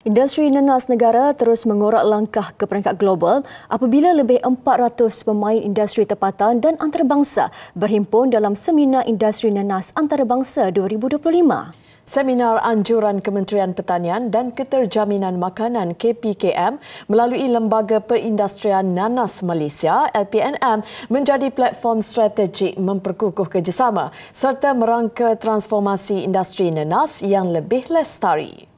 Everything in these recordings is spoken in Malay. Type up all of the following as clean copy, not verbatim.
Industri nanas negara terus mengorak langkah ke peringkat global apabila lebih 400 pemain industri tempatan dan antarabangsa berhimpun dalam Seminar Industri Nanas Antarabangsa 2025. Seminar Anjuran Kementerian Pertanian dan Keterjaminan Makanan KPKM melalui Lembaga Perindustrian Nanas Malaysia LPNM menjadi platform strategik memperkukuh kerjasama serta merangka transformasi industri nanas yang lebih lestari.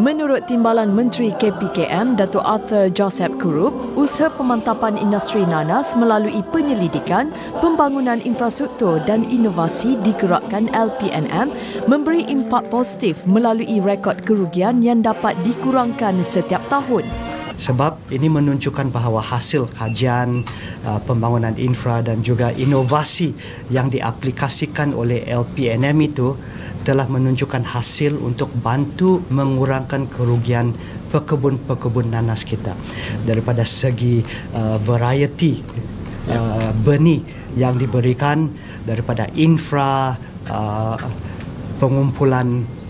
Menurut Timbalan Menteri KPKM, Datuk Arthur Joseph Kurup, usaha pemantapan industri nanas melalui penyelidikan, pembangunan infrastruktur dan inovasi digerakkan LPNM memberi impak positif melalui rekod kerugian yang dapat dikurangkan setiap tahun. Sebab ini menunjukkan bahawa hasil kajian, pembangunan infra dan juga inovasi yang diaplikasikan oleh LPNM itu telah menunjukkan hasil untuk bantu mengurangkan kerugian pekebun-pekebun nanas kita. Daripada segi variety benih yang diberikan, daripada infra, pengumpulan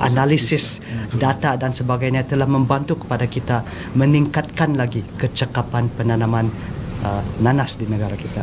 analisis data dan sebagainya telah membantu kepada kita meningkatkan lagi kecekapan penanaman nanas di negara kita.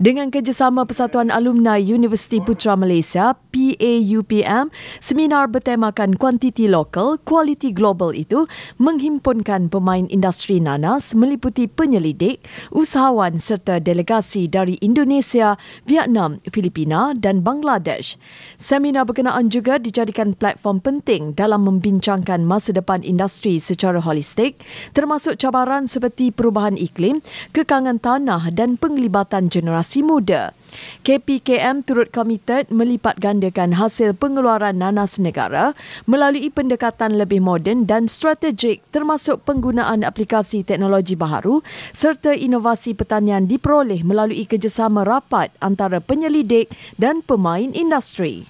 Dengan kerjasama Persatuan Alumni Universiti Putra Malaysia, PAUPM, seminar bertemakan kuantiti lokal, kualiti global itu menghimpunkan pemain industri nanas meliputi penyelidik, usahawan serta delegasi dari Indonesia, Vietnam, Filipina dan Bangladesh. Seminar berkenaan juga dijadikan platform penting dalam membincangkan masa depan industri secara holistik, termasuk cabaran seperti perubahan iklim, kekangan tanah dan penglibatan generasi muda. KPKM turut komited melipat gandakan hasil pengeluaran nanas negara melalui pendekatan lebih moden dan strategik termasuk penggunaan aplikasi teknologi baharu serta inovasi pertanian diperoleh melalui kerjasama rapat antara penyelidik dan pemain industri.